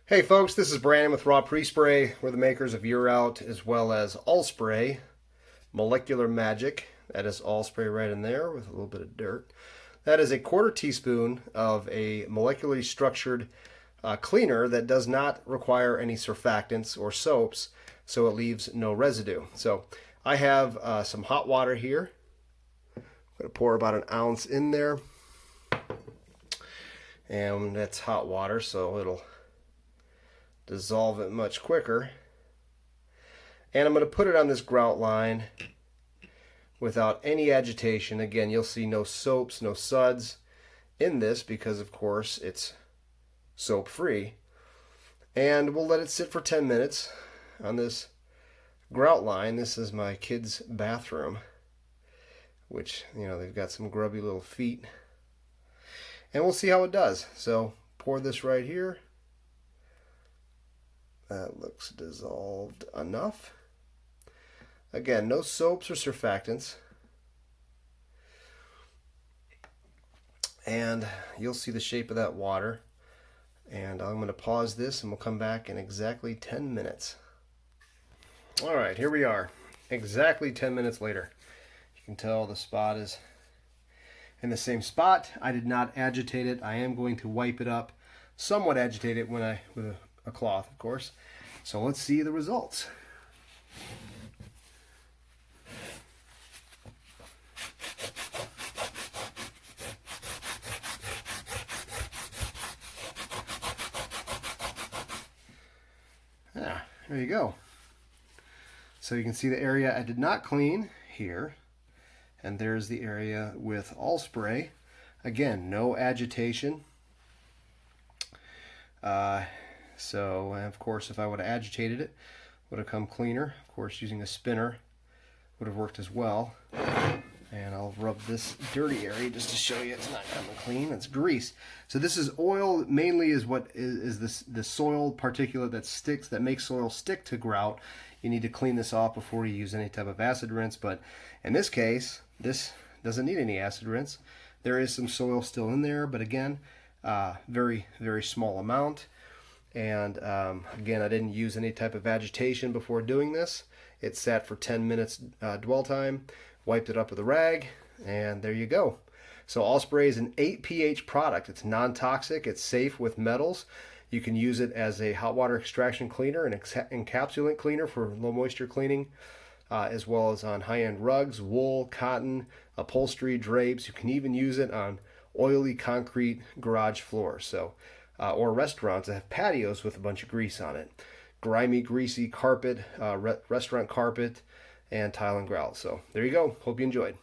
Hey folks, this is Brandon with Raw Pre-Spray. We're the makers of Year-Out as well as All-Spray, Molecular Magic. That is All-Spray right in there with a little bit of dirt. That is a quarter teaspoon of a molecularly structured cleaner that does not require any surfactants or soaps, so it leaves no residue. So I have some hot water here. I'm going to pour about an ounce in there. And that's hot water, so it'll dissolve it much quicker. And I'm going to put it on this grout line without any agitation. Again, you'll see no soaps, no suds in this because of course it's soap free. And we'll let it sit for 10 minutes on this grout line. This is my kids' bathroom, which, you know, they've got some grubby little feet. And we'll see how it does. So pour this right here. That looks dissolved enough. Again, no soaps or surfactants. And you'll see the shape of that water. And I'm going to pause this and we'll come back in exactly 10 minutes. All right, here we are. Exactly 10 minutes later. You can tell the spot is in the same spot. I did not agitate it. I am going to wipe it up, somewhat agitate it with a cloth, of course. So let's see the results. There you go. So you can see the area I did not clean here. And there's the area with All-Spray. Again, no agitation. So, of course, if I would have agitated it, would have come cleaner. Of course, using a spinner would have worked as well. And I'll rub this dirty area just to show you it's not coming clean. It's grease. So this is oil, mainly is what is this soil particulate that sticks, that makes soil stick to grout. You need to clean this off before you use any type of acid rinse. But in this case, this doesn't need any acid rinse. There is some soil still in there, but again, very, very small amount. And again, I didn't use any type of agitation before doing this. It sat for 10 minutes dwell time, wiped it up with a rag, and there you go. So All-Spray is an 8 pH product. It's non-toxic, it's safe with metals. You can use it as a hot water extraction cleaner and encapsulant cleaner for low moisture cleaning, as well as on high-end rugs, wool, cotton, upholstery, drapes. You can even use it on oily concrete garage floors. So or restaurants that have patios with a bunch of grease on it. Grimy, greasy carpet, restaurant carpet, and tile and grout. So there you go. Hope you enjoyed.